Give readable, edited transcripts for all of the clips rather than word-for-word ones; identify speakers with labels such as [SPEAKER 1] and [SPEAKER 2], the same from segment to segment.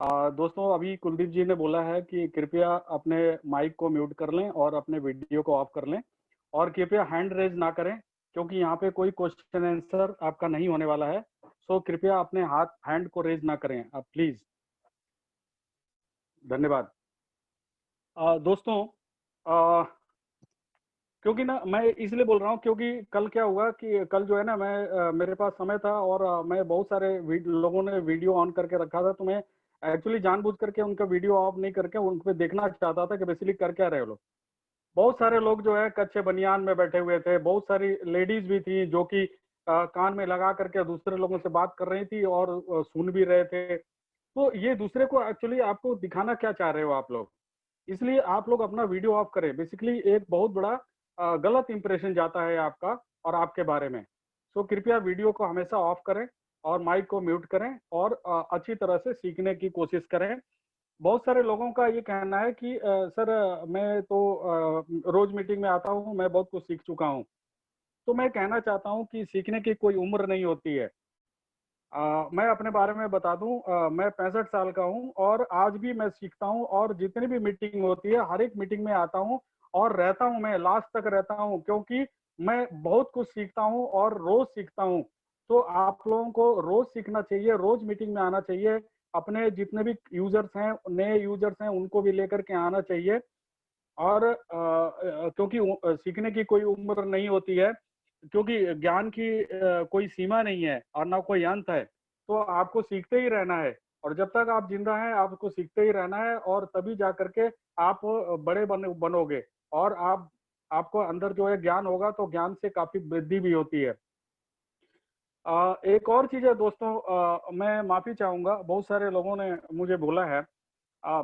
[SPEAKER 1] दोस्तों अभी कुलदीप जी ने बोला है कि कृपया अपने माइक को म्यूट कर लें और अपने वीडियो को ऑफ कर लें और कृपया हैंड रेज ना करें क्योंकि यहाँ पे कोई क्वेश्चन आंसर आपका नहीं होने वाला है। सो कृपया अपने हैंड को रेज ना करें आप प्लीज। धन्यवाद। दोस्तों क्योंकि ना मैं इसलिए बोल रहा हूँ क्योंकि कल क्या हुआ कि कल जो है ना मैं मेरे पास समय था और मैं बहुत सारे लोगों ने वीडियो ऑन करके रखा था, तो मैं एक्चुअली जानबूझ करके उनका वीडियो ऑफ नहीं करके उन पे देखना चाहता था कि बेसिकली कर क्या रहे हो लोग। बहुत सारे लोग जो है कच्चे बनियान में बैठे हुए थे, बहुत सारी लेडीज भी थी जो कि कान में लगा करके दूसरे लोगों से बात कर रही थी और सुन भी रहे थे। तो ये दूसरे को एक्चुअली आपको दिखाना क्या चाह रहे हो आप लोग, इसलिए आप लोग अपना वीडियो ऑफ करें। बेसिकली एक बहुत बड़ा गलत इंप्रेशन जाता है आपका और आपके बारे में। सो कृपया वीडियो को हमेशा ऑफ करें और माइक को म्यूट करें और अच्छी तरह से सीखने की कोशिश करें। बहुत सारे लोगों का ये कहना है कि सर मैं तो रोज मीटिंग में आता हूँ, मैं बहुत कुछ सीख चुका हूँ। तो मैं कहना चाहता हूँ कि सीखने की कोई उम्र नहीं होती है। मैं अपने बारे में बता दूं, मैं 65 साल का हूं और आज भी मैं सीखता हूं और जितनी भी मीटिंग होती है हर एक मीटिंग में आता हूं और रहता हूं, मैं लास्ट तक रहता हूं क्योंकि मैं बहुत कुछ सीखता हूं और रोज सीखता हूं। तो आप लोगों को रोज सीखना चाहिए, रोज मीटिंग में आना चाहिए। अपने जितने भी यूजर्स हैं, नए यूजर्स हैं, उनको भी लेकर के आना चाहिए। और क्योंकि सीखने की कोई उम्र नहीं होती है, क्योंकि ज्ञान की कोई सीमा नहीं है और ना कोई अंत है। तो आपको सीखते ही रहना है और जब तक आप जिंदा हैं आपको सीखते ही रहना है और तभी जा करके आप बड़े बनोगे और आपको अंदर जो है ज्ञान होगा तो ज्ञान से काफी वृद्धि भी होती है। एक और चीज है दोस्तों, मैं माफी चाहूंगा, बहुत सारे लोगों ने मुझे बोला है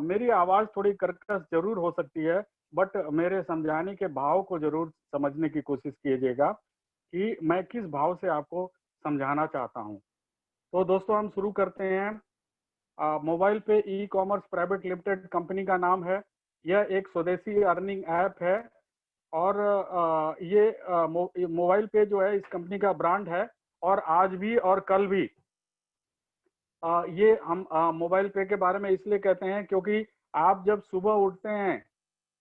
[SPEAKER 1] मेरी आवाज थोड़ी कर्कश जरूर हो सकती है, बट मेरे समझाने के भाव को जरूर समझने की कोशिश कीजिएगा कि मैं किस भाव से आपको समझाना चाहता हूं। तो दोस्तों हम शुरू करते हैं। Mobile pay e-commerce private limited company का नाम है। यह एक स्वदेशी अर्निंग ऐप है और ये मोबाइल पे जो है इस कंपनी का ब्रांड है और आज भी और कल भी ये हम मोबाइल पे के बारे में इसलिए कहते हैं क्योंकि आप जब सुबह उठते हैं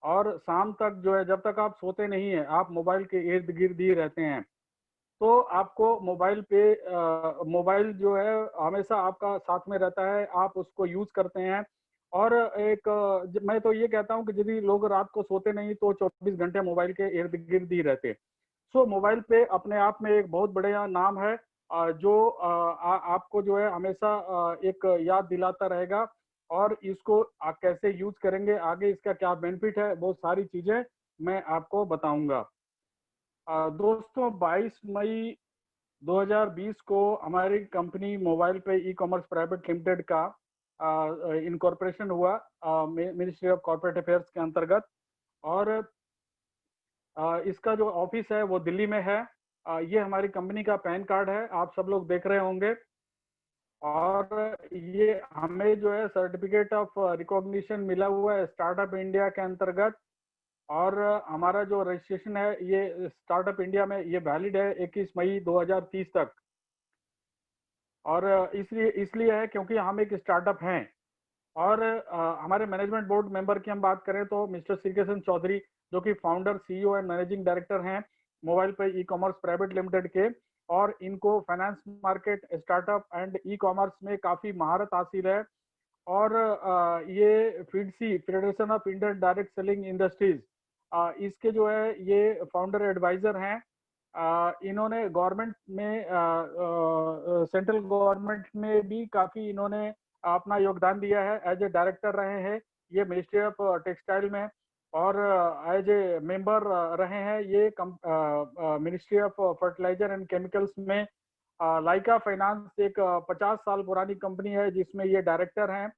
[SPEAKER 1] और शाम तक जो है जब तक आप सोते नहीं है आप मोबाइल के इर्द गिर्द ही रहते हैं। तो आपको मोबाइल पे मोबाइल जो है हमेशा आपका साथ में रहता है, आप उसको यूज करते हैं। और एक मैं तो ये कहता हूँ कि यदि लोग रात को सोते नहीं तो 24 घंटे मोबाइल के इर्द गिर्द ही रहते। सो मोबाइल पे अपने आप में एक बहुत बढ़िया नाम है जो आपको जो है हमेशा एक याद दिलाता रहेगा और इसको कैसे यूज करेंगे, आगे इसका क्या बेनिफिट है, वो सारी चीजें मैं आपको बताऊंगा। दोस्तों 22 मई 2020 को हमारी company mobile pay e-commerce private limited का इनकॉर्पोरेशन हुआ मिनिस्ट्री ऑफ कॉर्पोरेट अफेयर्स के अंतर्गत। और इसका जो ऑफिस है वो दिल्ली में है। ये हमारी कंपनी का पैन कार्ड है, आप सब लोग देख रहे होंगे। और ये हमें जो है सर्टिफिकेट ऑफ रिकॉग्निशन मिला हुआ है स्टार्टअप इंडिया के अंतर्गत। और हमारा जो रजिस्ट्रेशन है ये स्टार्टअप इंडिया में ये वैलिड है 21 मई 2030 तक। और इसलिए इसलिए है क्योंकि हम एक स्टार्टअप हैं। और हमारे मैनेजमेंट बोर्ड मेंबर की हम बात करें तो मिस्टर श्रीकृष्ण चौधरी जो कि founder CEO and managing director हैं mobile pay e-commerce private limited के। और इनको finance market startup and e-commerce में काफी महारत हासिल है। और ये FIDSI federation of Indian direct selling industries इसके जो है ये फाउंडर एडवाइजर हैं। इन्होंने गवर्नमेंट में सेंट्रल गवर्नमेंट में भी काफी इन्होंने अपना योगदान दिया है, एज ए डायरेक्टर रहे हैं ये मिनिस्ट्री ऑफ टेक्सटाइल में। और एज ए मेंबर रहे हैं ये ministry of fertiliser and chemicals में। लाइका फाइनेंस एक 50 साल पुरानी कंपनी है जिसमें ये डायरेक्टर हैं।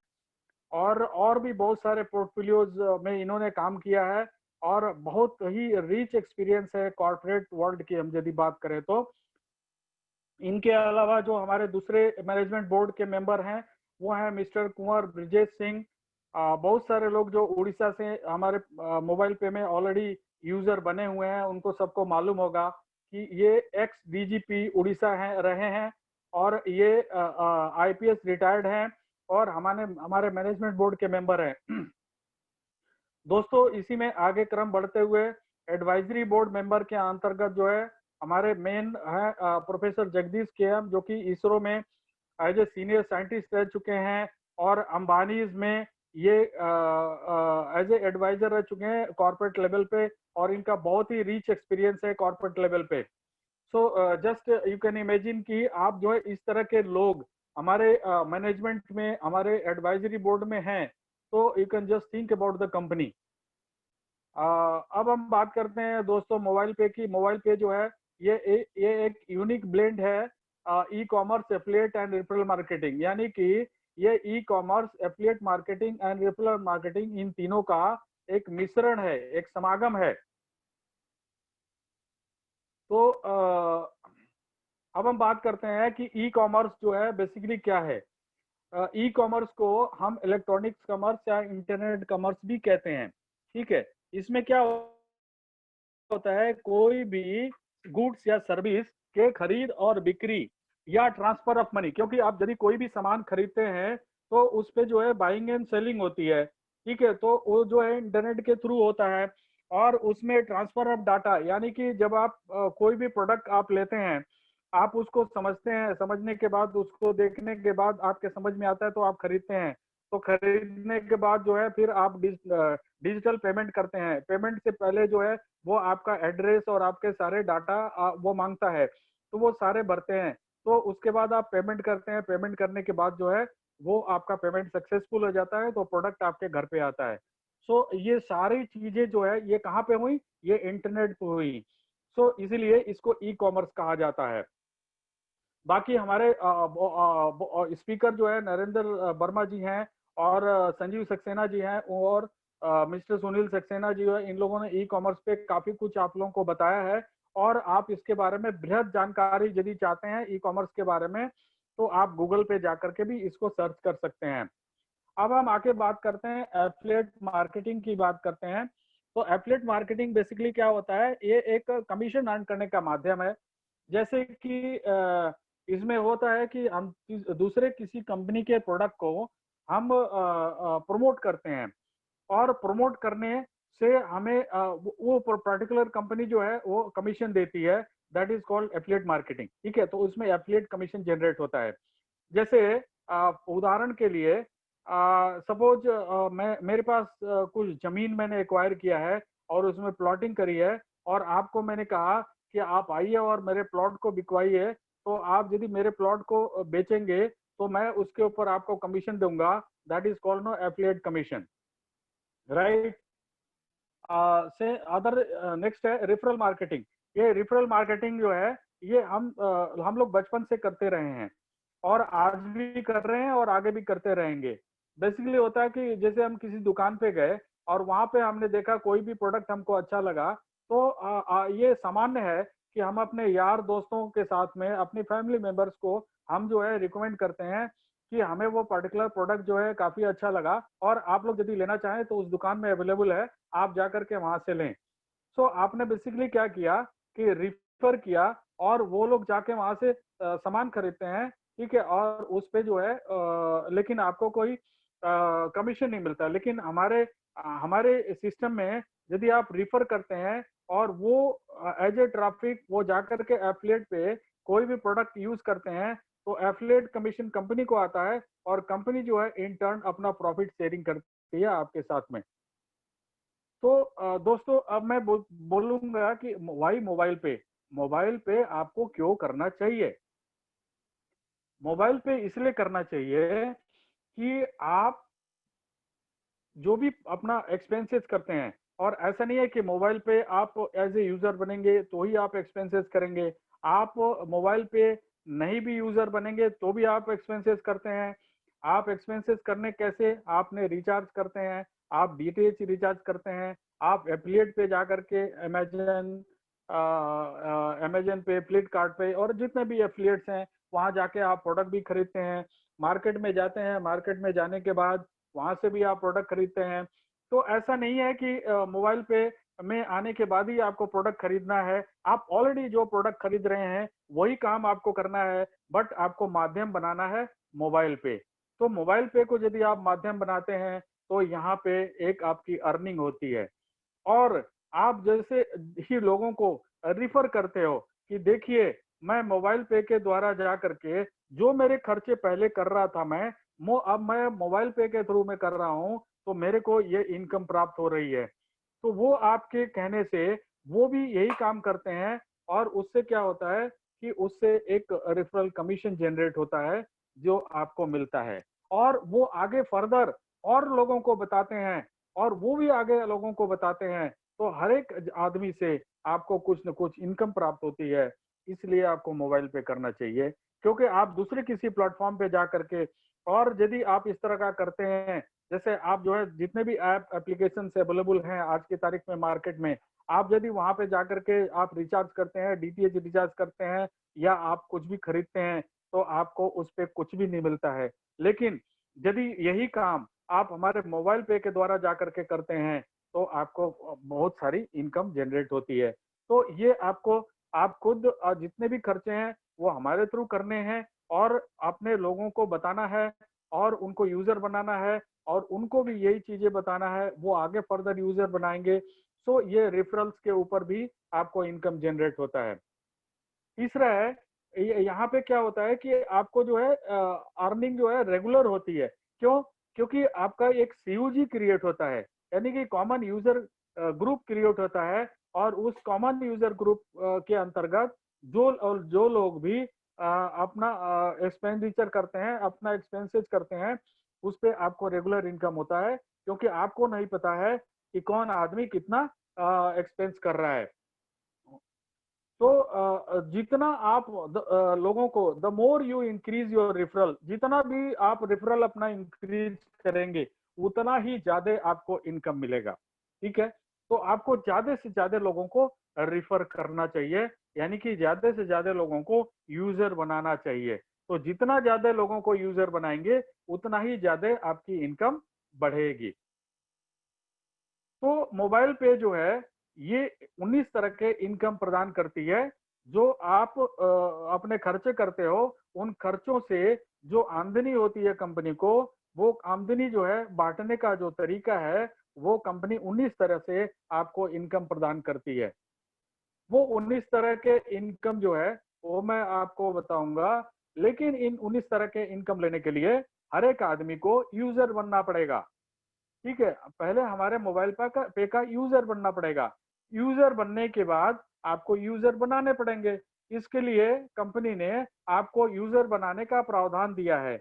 [SPEAKER 1] और भी बहुत सारे पोर्टफोलियोज में इन्होंने काम किया है और बहुत ही रिच एक्सपीरियंस है कॉर्पोरेट वर्ल्ड की हम यदि बात करें तो। इनके अलावा जो हमारे दूसरे मैनेजमेंट बोर्ड के मेंबर हैं वो हैं मिस्टर कुंवर ब्रिजेश सिंह। बहुत सारे लोग जो उड़ीसा से हमारे मोबाइल पे में ऑलरेडी यूजर बने हुए हैं उनको सबको मालूम होगा कि ये एक्स डीजीपी उड़ीसा हैं रहे हैं और ये आईपीएस रिटायर्ड हैं। और हमारे हमारे मैनेजमेंट बोर्ड के मेंबर हैं। दोस्तों इसी में आगे क्रम बढ़ते हुए एडवाइजरी बोर्ड मेंबर के अंतर्गत जो है हमारे मेन है प्रोफेसर जगदीश केएम, जो कि इसरो में एज ए सीनियर साइंटिस्ट रह चुके हैं और अंबानीज में ये एज ए एडवाइजर रह चुके हैं कॉर्पोरेट लेवल पे, और इनका बहुत ही रिच एक्सपीरियंस है कॉर्पोरेट लेवल पे। So just you can imagine कि आप जो है इस तरह के लोग हमारे मैनेजमेंट में, हमारे एडवाइजरी बोर्ड में हैं, तो you can just think about the company. अब हम बात करते हैं दोस्तों मोबाइल पे की। मोबाइल पे जो है ये एक यूनिक ब्लेंड है e-commerce, affiliate and referral marketing, यानी कि ये e-commerce, affiliate marketing and referral marketing, इन तीनों का एक मिश्रण है, एक समागम है। तो अब हम बात करते हैं कि ई कॉमर्स जो है बेसिकली क्या है। ई कॉमर्स को हम इलेक्ट्रॉनिक्स कॉमर्स या इंटरनेट कॉमर्स भी कहते हैं। ठीक है, इसमें क्या होता है, कोई भी गुड्स या सर्विस के खरीद और बिक्री या ट्रांसफर ऑफ मनी, क्योंकि आप यदि कोई भी सामान खरीदते हैं तो उस पे जो है बाइंग एंड सेलिंग होती है। ठीक है, तो वो जो है इंटरनेट के थ्रू होता है। और उसमें ट्रांसफर ऑफ डाटा, यानी कि जब आप कोई भी प्रोडक्ट आप लेते हैं, आप उसको समझते हैं, समझने के बाद उसको देखने के बाद आपके समझ में आता है तो आप खरीदते हैं। तो खरीदने के बाद जो है फिर आप डिजिटल पेमेंट करते हैं। पेमेंट से पहले जो है वो आपका एड्रेस और आपके सारे डाटा वो मांगता है, तो वो सारे भरते हैं। तो उसके बाद आप पेमेंट करते हैं। पेमेंट करने के बाद जो है वो आपका पेमेंट सक्सेसफुल हो जाता है, तो प्रोडक्ट आपके घर पे आता है। सो ये सारी चीजें जो है ये कहाँ पे हुई, ये इंटरनेट पे हुई। सो इसीलिए इसको ई कॉमर्स कहा जाता है। बाकी हमारे स्पीकर जो है नरेंद्र वर्मा जी हैं, और संजीव सक्सेना जी हैं, और मिस्टर सुनील सक्सेना जी है। इन लोगों ने ई कॉमर्स पे काफी कुछ आप लोगों को बताया है। और आप इसके बारे में बृहद जानकारी यदि चाहते हैं ई कॉमर्स के बारे में, तो आप गूगल पे जाकर के भी इसको सर्च कर सकते हैं। अब हम आके बात करते हैं एफिलिएट मार्केटिंग की, बात करते हैं। तो एफिलिएट मार्केटिंग बेसिकली क्या होता है, ये एक कमीशन अर्न करने का माध्यम है। जैसे कि इसमें होता है कि हम दूसरे किसी कंपनी के प्रोडक्ट को हम प्रमोट करते हैं, और प्रमोट करने से हमें वो पर्टिकुलर कंपनी जो है वो कमीशन देती है। That is called affiliate marketing. ठीक है, तो उसमें एफिलिएट कमीशन जनरेट होता है। जैसे उदाहरण के लिए सपोज मैं, मेरे पास कुछ जमीन मैंने एक्वायर किया है और उसमें प्लॉटिंग करी है, और आपको मैंने कहा कि आप आइए और मेरे प्लॉट को बिकवाइए। तो आप यदि मेरे प्लॉट को बेचेंगे तो मैं उसके ऊपर आपको कमीशन दूंगा। That is called no affiliate commission, right. से अदर नेक्स्ट है रेफरल मार्केटिंग। ये रेफरल मार्केटिंग जो है ये हम लोग बचपन से करते रहे हैं, और आज भी कर रहे हैं और आगे भी करते रहेंगे। बेसिकली होता है कि जैसे हम किसी दुकान पे गए और वहां पे हमने देखा कोई भी प्रोडक्ट हमको अच्छा लगा, तो ये सामान्य है कि हम अपने यार दोस्तों के साथ में, अपनी फैमिली मेंबर्स को हम जो है रिकमेंड करते हैं कि हमें वो पर्टिकुलर प्रोडक्ट जो है काफी अच्छा लगा, और आप लोग यदि लेना चाहें तो उस दुकान में अवेलेबल है, आप जाकर के वहां से लें। सो आपने बेसिकली क्या किया कि रिफर किया, और वो लोग जाके वहां से सामान खरीदते हैं। ठीक है, और उस पे जो है लेकिन आपको कोई कमीशन नहीं मिलता। लेकिन हमारे सिस्टम में यदि आप रिफर करते हैं और वो एज ए ट्रैफिक वो जाकर के एफिलिएट पे कोई भी प्रोडक्ट यूज करते हैं, तो एफिलिएट कमीशन कंपनी को आता है, और कंपनी जो है इन टर्न अपना प्रॉफिट शेयरिंग करती है आपके साथ में। तो दोस्तों अब मैं बोलूंगा कि वाई मोबाइल पे आपको क्यों करना चाहिए। मोबाइल पे इसलिए करना चाहिए कि आप जो भी अपना एक्सपेंसेस करते हैं, और ऐसा नहीं है कि मोबाइल पे आप एज ए यूजर बनेंगे तो ही आप एक्सपेंसेस करेंगे। आप मोबाइल पे नहीं भी यूजर बनेंगे तो भी आप एक्सपेंसेस करते हैं। आप एक्सपेंसेस करने कैसे, आपने रिचार्ज करते हैं, आप डीटीएच रिचार्ज करते हैं, आप एफिलिएट पे जाकर के अमेजन पे, फ्लिपकार्ट पे, और जितने भी एफिलिएट्स हैं वहां जाके आप प्रोडक्ट भी खरीदते हैं। मार्केट में जाते हैं, मार्केट में जाने के बाद वहां से भी आप प्रोडक्ट खरीदते हैं। तो ऐसा नहीं है कि मोबाइल पे में आने के बाद ही आपको प्रोडक्ट खरीदना है। आप ऑलरेडी जो प्रोडक्ट खरीद रहे हैं वही काम आपको करना है, बट आपको माध्यम बनाना है मोबाइल पे। तो मोबाइल पे को यदि आप माध्यम बनाते हैं तो यहाँ पे एक आपकी अर्निंग होती है। और आप जैसे ही लोगों को रिफर करते हो कि देखिए मैं मोबाइल पे के द्वारा जा करके जो मेरे खर्चे पहले कर रहा था अब मैं मोबाइल पे के थ्रू में कर रहा हूँ, तो मेरे को ये इनकम प्राप्त हो रही है। तो वो आपके कहने से वो भी यही काम करते हैं और उससे क्या होता है कि उससे एक रेफरल कमीशन जनरेट होता है जो आपको मिलता है और वो आगे फर्दर और लोगों को बताते हैं और वो भी आगे लोगों को बताते हैं। तो हर एक आदमी से आपको कुछ न कुछ इनकम प्राप्त होती है। इसलिए आपको मोबाइल पे करना चाहिए, क्योंकि आप दूसरे किसी प्लेटफॉर्म पे जा करके और यदि आप इस तरह का करते हैं, जैसे आप जो है जितने भी ऐप एप्लीकेशन अवेलेबल हैं आज की तारीख में मार्केट में, आप यदि वहां पे जाकर के आप रिचार्ज करते हैं, डीटीएच रिचार्ज करते हैं या आप कुछ भी खरीदते हैं, तो आपको उस पे कुछ भी नहीं मिलता है। लेकिन यदि यही काम आप हमारे मोबाइल पे के द्वारा जाकर के करते हैं, तो आपको बहुत सारी इनकम जनरेट होती है। तो ये आपको आप खुद जितने भी खर्चे हैं वो हमारे थ्रू करने हैं और अपने लोगों को बताना है और उनको यूजर बनाना है और उनको भी यही चीजें बताना है, वो आगे फर्दर यूजर बनाएंगे। सो ये रेफरल्स के ऊपर भी आपको इनकम जनरेट होता है। तीसरा है, यहाँ पे क्या होता है कि आपको जो है अर्निंग जो है रेगुलर होती है। क्यों? क्योंकि आपका एक सीयूजी क्रिएट होता है, यानी कि कॉमन यूजर ग्रुप क्रिएट होता है और उस कॉमन यूजर ग्रुप के अंतर्गत जो लोग भी अपना एक्सपेंडिचर करते हैं, अपना एक्सपेंसेस करते हैं, उस पे आपको रेगुलर इनकम होता है, क्योंकि आपको नहीं पता है कि कौन आदमी कितना एक्सपेंस कर रहा है। तो जितना आप लोगों को the more you increase your referral, जितना भी आप रेफरल अपना इंक्रीज करेंगे उतना ही ज्यादा आपको इनकम मिलेगा। ठीक है, तो आपको ज्यादा से ज्यादा लोगों को रिफर करना चाहिए, यानी कि ज्यादा से ज्यादा लोगों को यूजर बनाना चाहिए। तो जितना ज्यादा लोगों को यूजर बनाएंगे उतना ही ज्यादा आपकी इनकम बढ़ेगी। तो मोबाइल पे जो है ये 19 तरह के इनकम प्रदान करती है। जो आप अपने खर्चे करते हो, उन खर्चों से जो आमदनी होती है कंपनी को, वो आमदनी जो है बांटने का जो तरीका है, वो कंपनी 19 तरह से आपको इनकम प्रदान करती है। वो 19 तरह के इनकम जो है वो मैं आपको बताऊंगा। लेकिन इन 19 तरह के इनकम लेने के लिए हर एक आदमी को यूजर बनना पड़ेगा। ठीक है, पहले हमारे मोबाइल पे का यूजर बनना पड़ेगा। यूजर बनने के बाद आपको यूजर बनाने पड़ेंगे। इसके लिए कंपनी ने आपको यूजर बनाने का प्रावधान दिया है।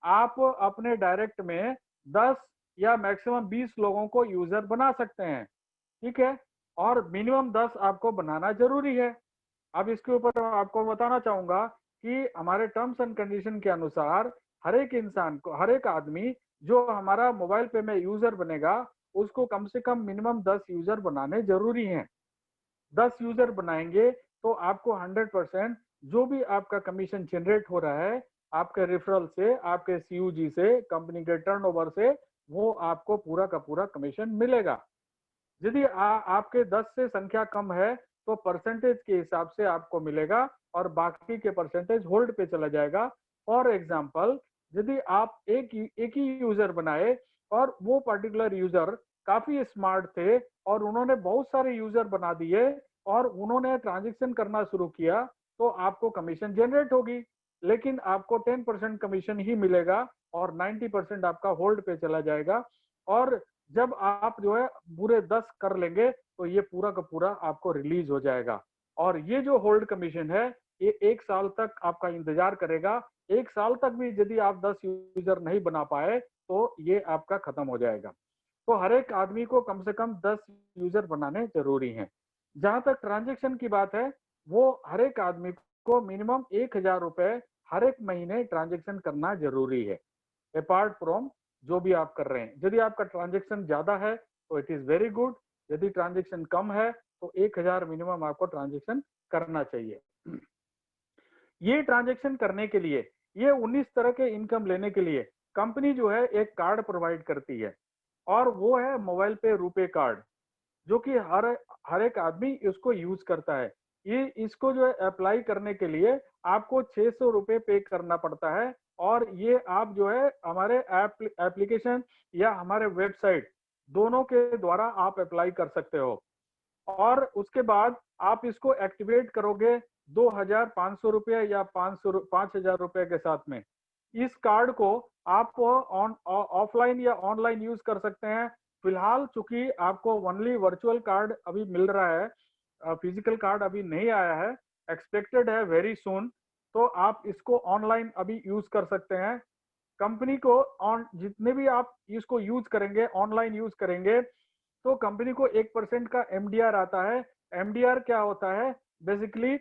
[SPEAKER 1] आप अपने डायरेक्ट में 10 या मैक्सिमम 20 लोगों को यूजर बना सकते हैं। ठीक है, और मिनिमम 10 आपको बनाना जरूरी है। अब इसके ऊपर आपको बताना चाहूंगा कि हमारे टर्म्स एंड कंडीशन के अनुसार हर एक इंसान को, हर एक आदमी जो हमारा मोबाइल पे में यूजर बनेगा, उसको कम से कम मिनिमम 10 यूजर बनाने जरूरी हैं। 10 यूजर बनाएंगे तो आपको 100% जो भी आपका कमीशन जनरेट हो रहा है आपके रेफरल से, आपके सीयूजी से, कंपनी के टर्नओवर से, वो आपको पूरा का पूरा कमीशन मिलेगा। यदि आपके 10 से संख्या कम है तो परसेंटेज के हिसाब से आपको मिलेगा और बाकी के परसेंटेज होल्ड पे चला जाएगा। फॉर एग्जाम्पल, यदि आप एक ही यूजर बनाए और वो पर्टिकुलर यूजर काफी स्मार्ट थे और उन्होंने बहुत सारे यूजर बना दिए और उन्होंने ट्रांजेक्शन करना शुरू किया, तो आपको कमीशन जनरेट होगी, लेकिन आपको 10% कमीशन ही मिलेगा और 90% आपका होल्ड पे चला जाएगा। और जब आप जो है पूरे 10 कर लेंगे तो ये पूरा का पूरा आपको रिलीज हो जाएगा। और ये जो होल्ड कमीशन है ये 1 साल तक आपका इंतजार करेगा। 1 साल तक भी यदि आप 10 यूजर नहीं बना पाए तो ये आपका खत्म हो जाएगा। तो हर एक आदमी को कम से कम 10 यूजर बनाने जरूरी हैं। जहां तक ट्रांजेक्शन की बात है, वो हर एक आदमी को मिनिमम 1,000 रुपए हर एक महीने ट्रांजेक्शन करना जरूरी है, अपार्ट फ्रॉम जो भी आप कर रहे हैं। यदि आपका ट्रांजेक्शन ज्यादा है तो इट इज वेरी गुड, यदि ट्रांजेक्शन कम है तो 1,000 मिनिमम आपको ट्रांजेक्शन करना चाहिए। ये ट्रांजेक्शन करने के लिए, ये 19 तरह के इनकम लेने के लिए कंपनी जो है एक कार्ड प्रोवाइड करती है और वो है मोबाइल पे रुपे कार्ड, जो कि हर हर एक आदमी इसको यूज करता है। ये इसको जो है अप्लाई करने के लिए आपको 600 रुपए पे करना पड़ता है और ये आप जो है हमारे एप्लीकेशन या हमारे वेबसाइट दोनों के द्वारा आप अप्लाई कर सकते हो। और उसके बाद आप इसको एक्टिवेट करोगे 2,500 रुपये या 5,000 रुपये के साथ में। इस कार्ड को आप ऑन ऑफलाइन या ऑनलाइन यूज कर सकते हैं। फिलहाल चूंकि आपको ओनली वर्चुअल कार्ड अभी मिल रहा है, फिजिकल कार्ड अभी नहीं आया है, एक्सपेक्टेड है वेरी सून। तो आप इसको ऑनलाइन अभी यूज कर सकते हैं। कंपनी को ऑन जितने भी आप इसको यूज करेंगे, ऑनलाइन यूज करेंगे, तो कंपनी को 1% का एमडीआर आता है। एमडीआर क्या होता है? बेसिकली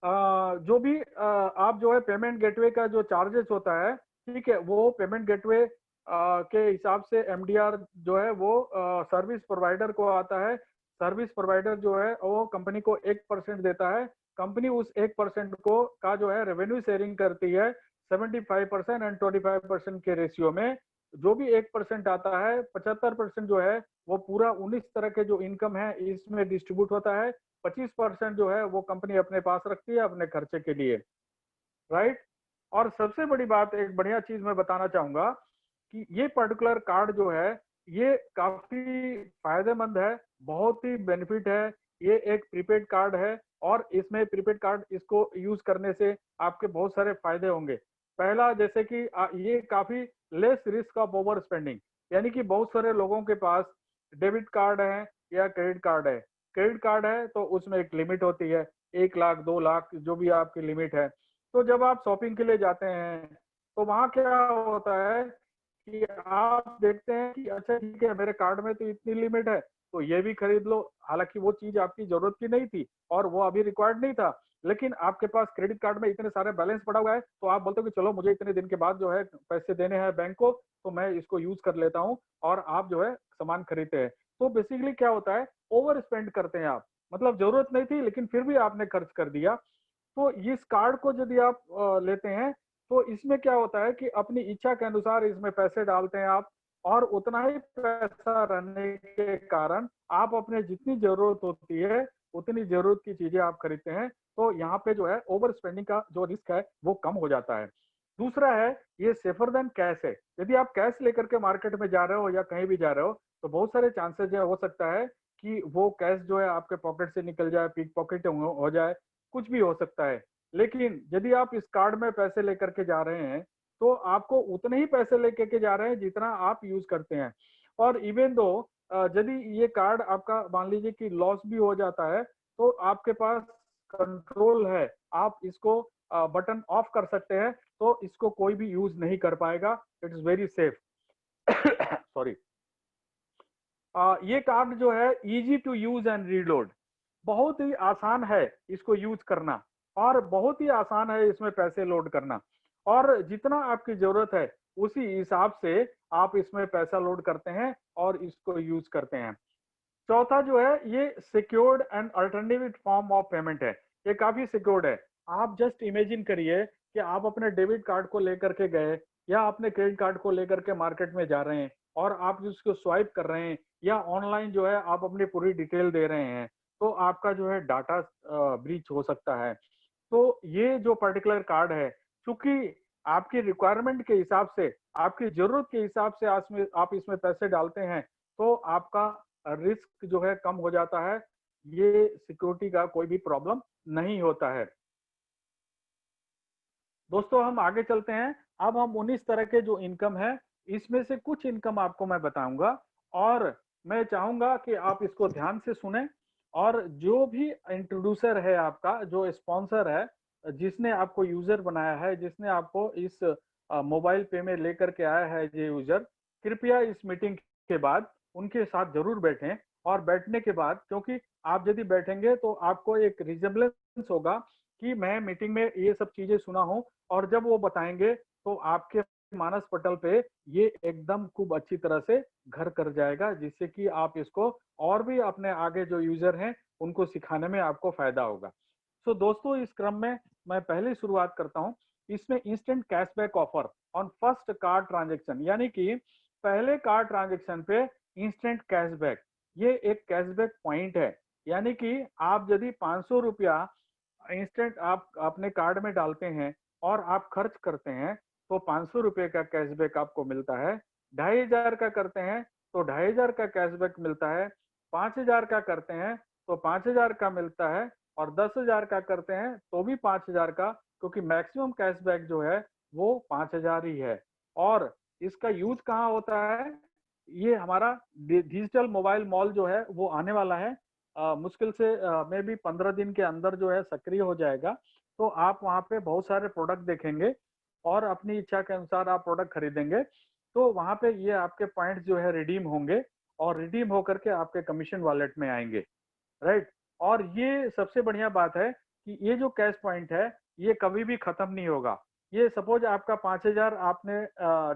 [SPEAKER 1] जो भी आप जो है पेमेंट गेटवे का जो चार्जेस होता है, ठीक है, वो पेमेंट गेटवे के हिसाब से एमडीआर जो है वो सर्विस प्रोवाइडर को आता है। सर्विस प्रोवाइडर जो है वो कंपनी को 1% देता है। कंपनी उस 1% को का जो है रेवेन्यू शेयरिंग करती है 75% एंड 25% के रेशियो में। जो भी 1% आता है, 75% जो है वो पूरा 19 तरह के जो इनकम है इसमें डिस्ट्रीब्यूट होता है। 25% जो है वो कंपनी अपने पास रखती है अपने खर्चे के लिए, राइट। और सबसे बड़ी बात, एक बढ़िया चीज मैं बताना चाहूंगा कि ये पर्टिकुलर कार्ड जो है ये काफी फायदेमंद है, बहुत ही बेनिफिट है। ये एक प्रीपेड कार्ड है और इसमें प्रीपेड कार्ड इसको यूज करने से आपके बहुत सारे फायदे होंगे। पहला, जैसे कि ये काफी less risk of over spending, यानी कि बहुत सारे लोगों के पास डेबिट कार्ड है या क्रेडिट कार्ड है। क्रेडिट कार्ड है तो उसमें एक लिमिट होती है, 1 लाख 2 लाख जो भी आपकी लिमिट है। तो जब आप शॉपिंग के लिए जाते हैं तो वहां क्या होता है कि आप देखते हैं कि अच्छा ठीक है, मेरे कार्ड में तो इतनी लिमिट है तो ये भी खरीद लो। हालांकि वो चीज आपकी जरूरत की नहीं थी और वो अभी रिक्वायर्ड नहीं था, लेकिन आपके पास क्रेडिट कार्ड में इतने सारे बैलेंस पड़ा हुआ है तो आप बोलते हो कि चलो मुझे इतने दिन के बाद जो है पैसे देने हैं बैंक को, तो मैं इसको यूज कर लेता हूँ, और आप जो है सामान खरीदते हैं। तो बेसिकली क्या होता है, ओवर स्पेंड करते हैं आप, मतलब जरूरत नहीं थी लेकिन फिर भी आपने खर्च कर दिया। तो इस कार्ड को यदि आप लेते हैं तो इसमें क्या होता है कि अपनी इच्छा के अनुसार इसमें पैसे डालते हैं आप, और उतना ही पैसा रहने के कारण आप अपने जितनी जरूरत होती है उतनी जरूरत की चीजें आप खरीदते हैं। तो यहाँ पे जो है ओवर स्पेंडिंग का जो रिस्क है वो कम हो जाता है। दूसरा है, ये सेफर देन कैश है। यदि आप कैश लेकर के मार्केट में जा रहे हो या कहीं भी जा रहे हो तो बहुत सारे चांसेस जो हो सकता है कि वो कैश जो है आपके पॉकेट से निकल जाए, पिक पॉकेट हो जाए, कुछ भी हो सकता है। लेकिन यदि आप इस कार्ड में पैसे लेकर के जा रहे हैं तो आपको उतने ही पैसे लेकर के जा रहे हैं जितना आप यूज करते हैं। और इवन दो यदि ये कार्ड आपका मान लीजिए कि लॉस भी हो जाता है तो आपके पास कंट्रोल है, आप इसको बटन ऑफ कर सकते हैं, तो इसको कोई भी यूज नहीं कर पाएगा। It is very safe. Sorry. ये कार्ड जो है easy to use and reload, बहुत ही आसान है इसको यूज करना, और बहुत ही आसान है इसमें पैसे लोड करना, और जितना आपकी जरूरत है उसी हिसाब से आप इसमें पैसा लोड करते हैं और इसको यूज करते हैं। चौथा जो है, ये secured and alternative form of payment है। ये काफी सिक्योर्ड है। आप जस्ट इमेजिन करिए कि आप अपने डेबिट कार्ड को लेकर के गए या अपने क्रेडिट कार्ड को लेकर के मार्केट में जा रहे हैं और आप उसको स्वाइप कर रहे हैं या ऑनलाइन जो है आप अपनी पूरी डिटेल दे रहे हैं, तो आपका जो है डाटा ब्रीच हो सकता है। तो ये जो पर्टिकुलर कार्ड है, चूंकि आपकी रिक्वायरमेंट के हिसाब से, आपकी जरूरत के हिसाब से आप इसमें पैसे डालते हैं, तो आपका रिस्क जो है कम हो जाता है। ये सिक्योरिटी का कोई भी प्रॉब्लम नहीं होता है। दोस्तों हम आगे चलते हैं। अब हम 19 तरह के जो इनकम है इसमें से कुछ इनकम आपको मैं बताऊंगा, और मैं चाहूंगा कि आप इसको ध्यान से सुने। और जो भी इंट्रोड्यूसर है, आपका जो स्पॉन्सर है, जिसने आपको यूजर बनाया है, जिसने आपको इस मोबाइल पे में लेकर के आया है ये यूजर, कृपया इस मीटिंग के बाद उनके साथ जरूर बैठें। और बैठने के बाद, क्योंकि आप यदि बैठेंगे तो आपको एक रिजेम्बलेंस होगा कि मैं मीटिंग में ये सब चीजें सुना हूं, और जब वो बताएंगे तो आपके मानस पटल पे ये एकदम खूब अच्छी तरह से घर कर जाएगा, जिससे कि आप इसको और भी अपने आगे जो यूजर हैं उनको सिखाने में आपको फायदा होगा। सो दोस्तों, इस क्रम में मैं पहले शुरुआत करता हूं। इसमें instant cashback offer on first card transaction, यानी कि पहले कार्ड ट्रांजेक्शन पे इंस्टेंट कैशबैक, ये एक कैशबैक पॉइंट है। यानी कि आप यदि 500 रुपया इंस्टेंट आप अपने कार्ड में डालते हैं और आप खर्च करते हैं तो 500 रुपये का कैशबैक आपको मिलता है। 2500 का करते हैं तो 2500 का कैशबैक मिलता है। 5000 का करते हैं तो 5000 का मिलता है। और 10,000 का करते हैं तो भी 5000 का, क्योंकि मैक्सिमम कैशबैक जो है वो 5000 ही है। और इसका यूज कहाँ होता है? ये हमारा डिजिटल मोबाइल मॉल जो है वो आने वाला है। मुश्किल से मे बी 15 दिन के अंदर जो है सक्रिय हो जाएगा। तो आप वहाँ पे बहुत सारे प्रोडक्ट देखेंगे और अपनी इच्छा के अनुसार आप प्रोडक्ट खरीदेंगे। तो वहाँ पे ये आपके पॉइंट्स जो है रिडीम होंगे और रिडीम होकर के आपके कमीशन वॉलेट में आएंगे, राइट। और ये सबसे बढ़िया बात है कि ये जो कैश पॉइंट है ये कभी भी खत्म नहीं होगा। ये सपोज आपका 5000 आपने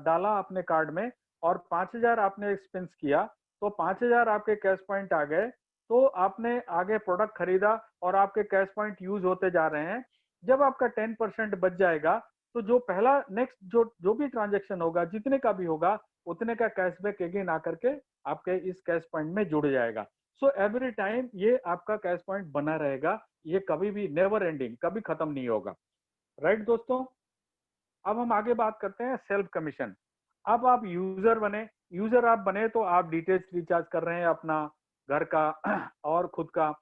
[SPEAKER 1] डाला अपने कार्ड में और 5000 आपने एक्सपेंस किया, तो 5000 आपके कैश पॉइंट आ गए। तो आपने आगे प्रोडक्ट खरीदा और आपके कैश पॉइंट यूज होते जा रहे हैं। जब आपका 10% बच जाएगा तो जो पहला नेक्स्ट जो जो भी ट्रांजेक्शन होगा, जितने का भी होगा, उतने का कैशबैक अगेन आकर के आपके इस कैश पॉइंट में जुड़ जाएगा। सो एवरी टाइम ये आपका कैश पॉइंट बना रहेगा। ये कभी भी नेवर एंडिंग, कभी खत्म नहीं होगा, राइट दोस्तों। अब हम आगे बात करते हैं सेल्फ कमीशन। अब आप यूजर बने, यूजर आप बने तो आप डिटेल्स रिचार्ज कर रहे हैं अपना घर का और खुद का,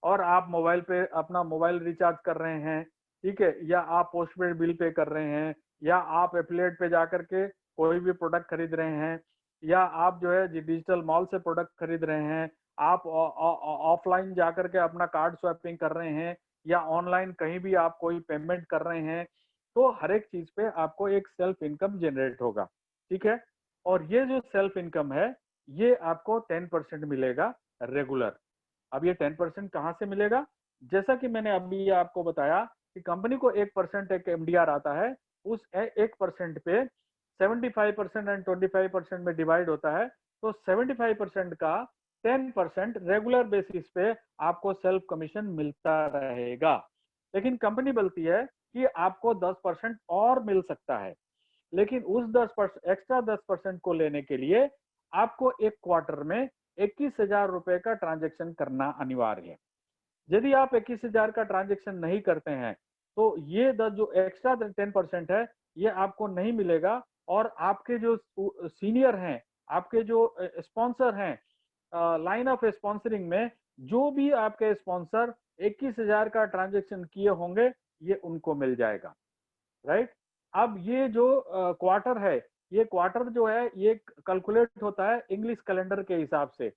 [SPEAKER 1] और आप मोबाइल पे अपना मोबाइल रिचार्ज कर रहे हैं, ठीक है, या आप पोस्टपेड बिल पे कर रहे हैं, या आप एफिलिएट पे जाकर के कोई भी प्रोडक्ट खरीद रहे हैं, या आप जो है डिजिटल मॉल से प्रोडक्ट खरीद रहे हैं, आप ऑफलाइन जाकर के अपना कार्ड स्वैपिंग कर रहे हैं, या ऑनलाइन कहीं भी आप कोई पेमेंट कर रहे हैं। तो हर एक चीज पे आपको एक सेल्फ इनकम जनरेट होगा, ठीक है। और ये जो सेल्फ इनकम है ये आपको 10% मिलेगा रेगुलर। अब ये 10% कहाँ से मिलेगा? जैसा कि मैंने अभी आपको बताया कि कंपनी को 1% एक एमडीआर आता है। उस 1% पे 75% एंड 25% में डिवाइड होता है। तो 75% का 10% रेगुलर बेसिस पे आपको सेल्फ कमीशन मिलता रहेगा। लेकिन कंपनी बोलती है कि आपको 10% और मिल सकता है। लेकिन उस 10% एक्स्ट्रा 10% को लेने के लिए आपको एक क्वार्टर में 21,000 रुपए का ट्रांजेक्शन करना अनिवार्य है। यदि आप 21,000 का ट्रांजेक्शन नहीं करते हैं तो ये जो एक्स्ट्रा 10% है ये आपको नहीं मिलेगा। और आपके जो सीनियर हैं, आपके जो स्पॉन्सर हैं, लाइन ऑफ स्पॉन्सरिंग में जो भी आपके स्पॉन्सर 21,000 का ट्रांजेक्शन किए होंगे ये उनको मिल जाएगा, राइट। अब ये जो क्वार्टर है, ये क्वार्टर जो है ये कैलकुलेट होता है इंग्लिश कैलेंडर के हिसाब से।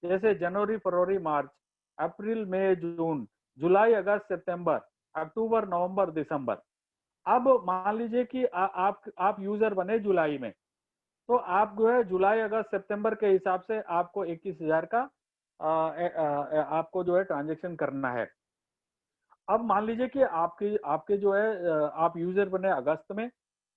[SPEAKER 1] जैसे जनवरी, फरवरी, मार्च, अप्रैल, मई, जून, जुलाई, अगस्त, सितंबर, अक्टूबर, नवंबर, दिसंबर। अब मान लीजिए कि आप यूजर बने जुलाई में, तो आप जो है जुलाई, अगस्त, सितंबर के हिसाब से आपको 21,000 का आपको जो है ट्रांजेक्शन करना है। अब मान लीजिए कि आपके आपके जो है आप यूजर बने अगस्त में,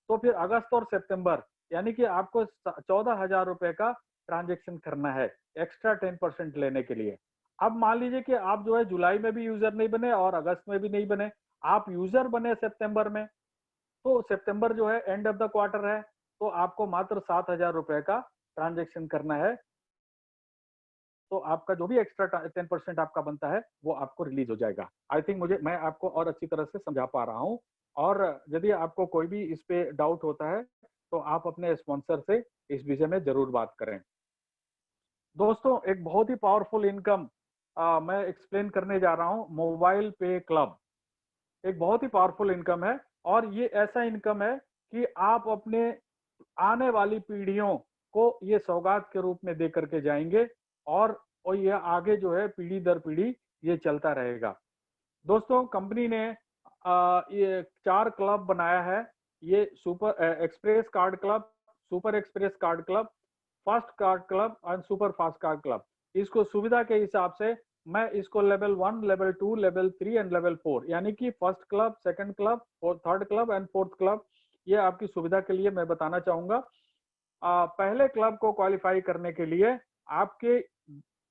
[SPEAKER 1] तो फिर अगस्त और सितंबर यानी कि आपको 14,000 रुपए का ट्रांजेक्शन करना है एक्स्ट्रा 10% लेने के लिए। अब मान लीजिए कि आप जो है जुलाई में भी यूजर नहीं बने और अगस्त में भी नहीं बने, आप यूजर बने सितंबर में, तो सितंबर जो है एंड ऑफ द क्वार्टर है, तो आपको मात्र 7,000 रुपए का ट्रांजेक्शन करना है। तो आपका जो भी एक्स्ट्रा 10% आपका बनता है वो आपको रिलीज हो जाएगा। आई थिंक मैं आपको और अच्छी तरह से समझा पा रहा हूँ। और यदि आपको कोई भी इस पे डाउट होता है तो आप अपने स्पॉन्सर से इस विषय में जरूर बात करें। दोस्तों एक बहुत ही पावरफुल इनकम मैं एक्सप्लेन करने जा रहा हूँ, मोबाइल पे क्लब। एक बहुत ही पावरफुल इनकम है और ये ऐसा इनकम है कि आप अपने आने वाली पीढ़ियों को ये सौगात के रूप में दे करके जाएंगे। और ये आगे जो है पीढ़ी दर पीढ़ी ये चलता रहेगा। दोस्तों कंपनी ने ये 4 क्लब बनाया है। ये super express card club, super express card club, fast card club और सुपर फास्ट कार्ड क्लब। इसको सुविधा के हिसाब से मैं इसको level 1, level 2, level 3 and level 4 यानी कि फर्स्ट क्लब, सेकंड क्लब और third club and fourth club, ये आपकी सुविधा के लिए मैं बताना चाहूंगा। पहले क्लब को क्वालिफाई करने के लिए आपके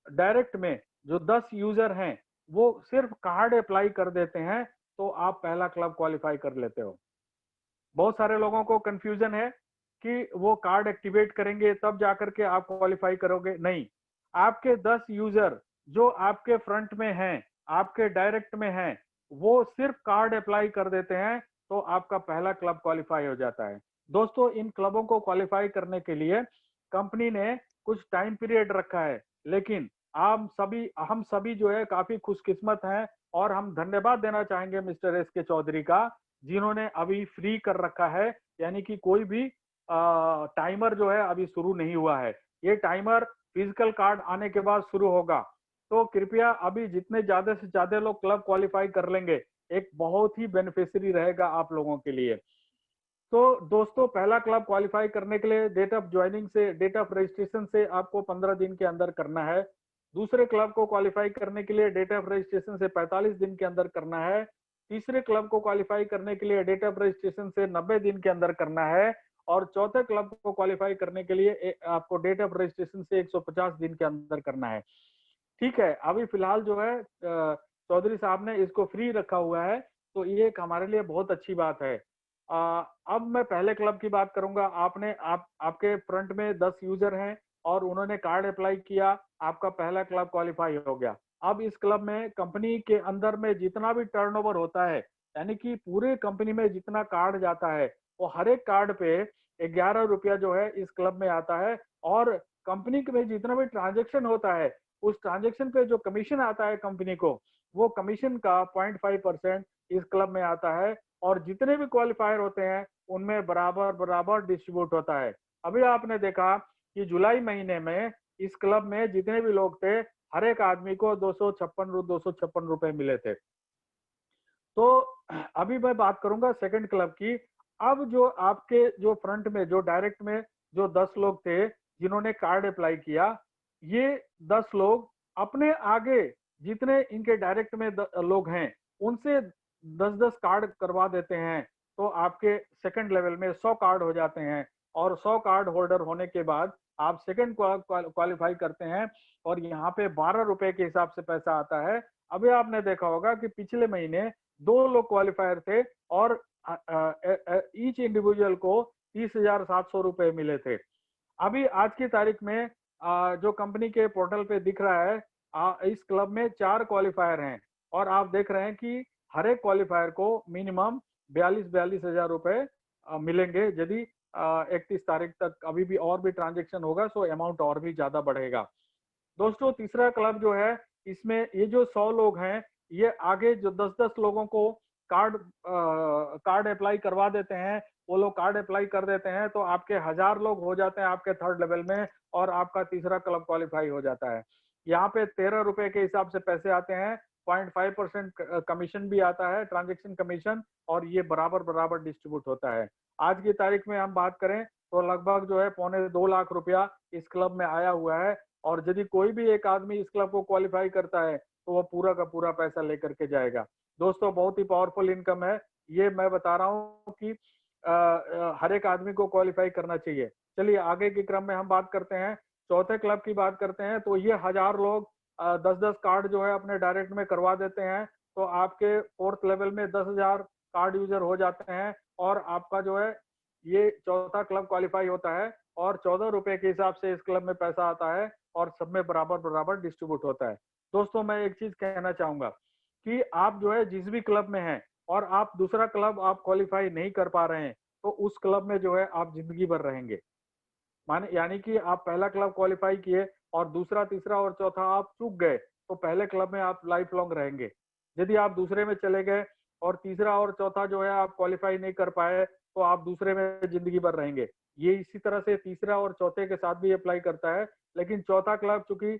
[SPEAKER 1] डायरेक्ट में जो 10 यूजर हैं वो सिर्फ कार्ड अप्लाई कर देते हैं तो आप पहला क्लब क्वालिफाई कर लेते हो। बहुत सारे लोगों को कंफ्यूजन है कि वो कार्ड एक्टिवेट करेंगे तब जाकर के आप क्वालिफाई करोगे। नहीं, आपके 10 यूजर जो आपके फ्रंट में हैं, आपके डायरेक्ट में हैं, वो सिर्फ कार्ड अप्लाई कर देते हैं तो आपका पहला क्लब क्वालिफाई हो जाता है। दोस्तों, इन क्लबों को क्वालिफाई करने के लिए कंपनी ने कुछ टाइम पीरियड रखा है, लेकिन हम सभी जो है काफी खुशकिस्मत हैं और हम धन्यवाद देना चाहेंगे मिस्टर एस के चौधरी का, जिन्होंने अभी फ्री कर रखा है, यानी कि कोई भी टाइमर जो है अभी शुरू नहीं हुआ है। ये टाइमर फिजिकल कार्ड आने के बाद शुरू होगा। तो कृपया अभी जितने ज्यादा से ज्यादा लोग क्लब क्वालिफाई कर लेंगे, एक बहुत ही बेनिफिशियरी रहेगा आप लोगों के लिए। तो दोस्तों, पहला क्लब क्वालिफाई करने के लिए डेट ऑफ रजिस्ट्रेशन से आपको 15 दिन के अंदर करना है। दूसरे क्लब को क्वालिफाई करने के लिए डेट ऑफ रजिस्ट्रेशन से 45 दिन के अंदर करना है। तीसरे क्लब को क्वालिफाई करने के लिए डेट ऑफ रजिस्ट्रेशन से 90 दिन के अंदर करना है। और चौथे क्लब को क्वालिफाई करने के लिए आपको डेट ऑफ रजिस्ट्रेशन से 150 दिन के अंदर करना है। ठीक है, अभी फिलहाल जो है चौधरी साहब ने इसको फ्री रखा हुआ है, तो ये एक हमारे लिए बहुत अच्छी बात है। अब मैं पहले क्लब की बात करूंगा। आपके फ्रंट में 10 यूजर हैं और उन्होंने कार्ड अप्लाई किया, आपका पहला क्लब क्वालिफाई हो गया। अब इस क्लब में कंपनी के अंदर में जितना भी टर्नओवर होता है, यानी कि पूरे कंपनी में जितना कार्ड जाता है, वो हर एक कार्ड पे 11 रुपया जो है इस क्लब में आता है। और कंपनी में जितना भी ट्रांजेक्शन होता है, उस ट्रांजेक्शन पे जो कमीशन आता है कंपनी को, वो कमीशन का 0.5% इस क्लब में आता है। और जितने भी क्वालिफायर होते हैं उनमें बराबर बराबर डिस्ट्रीब्यूट होता है। अभी आपने देखा कि जुलाई महीने में इस क्लब में जितने भी लोग थे, हर एक आदमी को 256 रुपए मिले थे। तो अभी मैं बात करूंगा सेकंड क्लब की। अब जो आपके जो फ्रंट में जो डायरेक्ट में जो 10 लोग थे जिन्होंने कार्ड अप्लाई किया, ये 10 लोग अपने आगे जितने इनके डायरेक्ट में लोग हैं उनसे 10-10 कार्ड करवा देते हैं। तो आपके सेकंड लेवल में 100 कार्ड हो जाते हैं। और 100 कार्ड होल्डर होने के बाद आप सेकंड क्वालिफाई करते हैं और यहाँ पे 12 रुपए के हिसाब से पैसा आता है। अभी आपने देखा होगा कि पिछले महीने 2 लोग क्वालिफायर थे और ईच इंडिविजुअल को 30,700 रुपए मिले थे। अभी आज की तारीख में जो कंपनी के पोर्टल पे दिख रहा है, इस क्लब में 4 क्वालिफायर हैं और आप देख रहे हैं कि हर एक क्वालिफायर को मिनिमम 42 हजार रुपए मिलेंगे। यदि 31 तारीख तक अभी भी और भी ट्रांजेक्शन होगा तो अमाउंट और भी ज्यादा बढ़ेगा। दोस्तों, तीसरा क्लब जो है, इसमें ये जो 100 लोग हैं, ये आगे जो 10-10 लोगों को कार्ड अप्लाई करवा देते हैं, वो लोग कार्ड अप्लाई कर देते हैं, तो आपके 1000 लोग हो जाते हैं आपके थर्ड लेवल में और आपका तीसरा क्लब क्वालिफाई हो जाता है। यहाँ पे 13 रुपए के हिसाब से पैसे आते हैं, 0.5% कमीशन भी आता है, ट्रांजेक्शन कमीशन, और ये बराबर बराबर डिस्ट्रीब्यूट होता है। आज की तारीख में हम बात करें तो लगभग जो है 2.25 लाख रुपया इस क्लब में आया हुआ है। और यदि कोई भी एक आदमी इस क्लब को क्वालिफाई करता है तो वो पूरा का पूरा पैसा लेकर के जाएगा। दोस्तों, बहुत ही पावरफुल इनकम है। ये मैं बता रहा हूँ कि हर एक आदमी को क्वालिफाई करना चाहिए। चलिए आगे के क्रम में हम बात करते हैं, चौथे क्लब की बात करते हैं। तो ये 1000 लोग 10-10 कार्ड जो है अपने डायरेक्ट में करवा देते हैं। तो आपके फोर्थ लेवल में 10,000 कार्ड यूजर हो जाते हैं और आपका जो है ये चौथा क्लब क्वालिफाई होता है। और 14 रुपए के हिसाब से इस क्लब में पैसा आता है और सब में बराबर बराबर डिस्ट्रीब्यूट होता है। दोस्तों, मैं एक चीज कहना चाहूंगा कि आप जो है जिस भी क्लब में हैं और आप दूसरा क्लब आप क्वालिफाई नहीं कर पा रहे हैं, तो उस क्लब में जो है आप जिंदगी भर रहेंगे। माने यानी कि आप पहला क्लब क्वालिफाई किए और दूसरा, तीसरा और चौथा आप चूक गए, तो पहले क्लब में आप लाइफ लॉन्ग रहेंगे। यदि आप दूसरे में चले गए और तीसरा और चौथा जो है आप क्वालिफाई नहीं कर पाए, तो आप दूसरे में जिंदगी भर रहेंगे। ये इसी तरह से तीसरा और चौथे के साथ भी अप्लाई करता है। लेकिन चौथा क्लब, चूंकि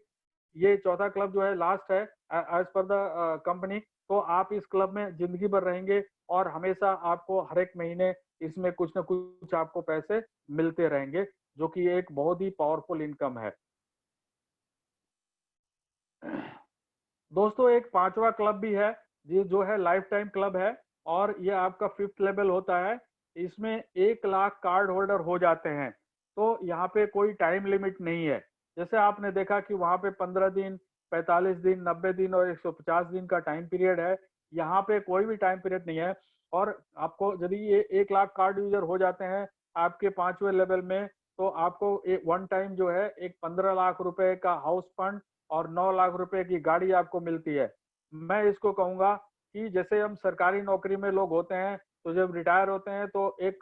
[SPEAKER 1] ये चौथा क्लब जो है लास्ट है एज पर द कंपनी, तो आप इस क्लब में जिंदगी भर रहेंगे और हमेशा आपको हर एक महीने इसमें कुछ ना कुछ आपको पैसे मिलते रहेंगे, जो कि एक बहुत ही पावरफुल इनकम है। दोस्तों, एक पांचवा क्लब भी है, ये जो है लाइफ टाइम क्लब है और ये आपका फिफ्थ लेवल होता है। इसमें 1 लाख कार्ड होल्डर हो जाते हैं। तो यहाँ पे कोई टाइम लिमिट नहीं है। जैसे आपने देखा कि वहां पे 15 दिन, 45 दिन, 90 दिन और 150 दिन का टाइम पीरियड है। यहाँ पे कोई भी टाइम पीरियड नहीं है। और आपको यदि ये 1 लाख कार्ड यूजर हो जाते हैं आपके पांचवें लेवल में, तो आपको एक वन टाइम जो है एक 15 लाख रुपए का हाउस फंड और 9 लाख रुपए की गाड़ी आपको मिलती है। मैं इसको कहूंगा कि जैसे हम सरकारी नौकरी में लोग होते हैं तो जब रिटायर होते हैं तो एक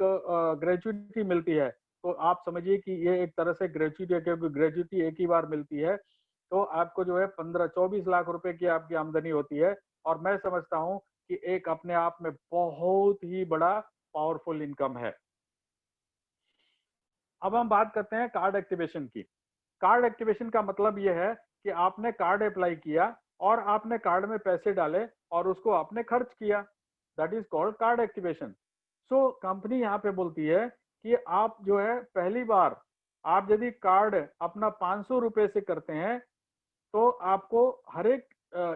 [SPEAKER 1] ग्रेजुइटी मिलती है। तो आप समझिए कि ये एक तरह से ग्रेजुइटी है, क्योंकि ग्रेजुइटी एक ही बार मिलती है। तो आपको जो है 15-24 लाख रुपए की आपकी आमदनी होती है। और मैं समझता हूँ कि एक अपने आप में बहुत ही बड़ा पावरफुल इनकम है। अब हम बात करते हैं कार्ड एक्टिवेशन की। कार्ड एक्टिवेशन का मतलब यह है कि आपने कार्ड अप्लाई किया और आपने कार्ड में पैसे डाले और उसको आपने खर्च किया। That is called card activation. So company यहाँ पे बोलती है कि आप जो है पहली बार आप यदि कार्ड अपना 500 रुपए से करते हैं तो आपको हर एक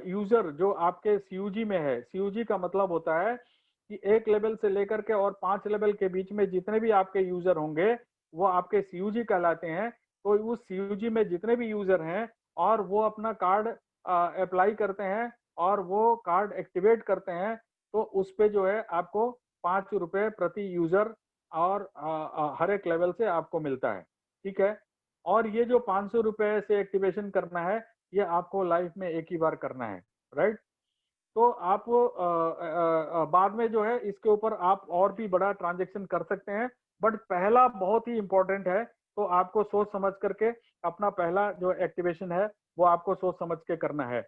[SPEAKER 1] यूजर जो आपके सीयूजी में है, सीयूजी का मतलब होता है कि एक लेवल से लेकर के और 5 लेवल के बीच में जितने भी आपके यूजर होंगे वो आपके सीयूजी कहलाते हैं। तो उस सीयूजी में जितने भी यूजर हैं और वो अपना कार्ड अप्लाई करते हैं और वो कार्ड एक्टिवेट करते हैं, तो उस पे जो है आपको 5 रुपए प्रति यूजर और हर एक लेवल से आपको मिलता है। ठीक है। और ये जो 500 रुपए से एक्टिवेशन करना है, ये आपको लाइफ में एक ही बार करना है। राइट। तो आप बाद में जो है इसके ऊपर आप और भी बड़ा ट्रांजेक्शन कर सकते हैं। बट पहला बहुत ही इंपॉर्टेंट है, तो आपको सोच समझ करके अपना पहला जो एक्टिवेशन है वो आपको सोच समझ के करना है।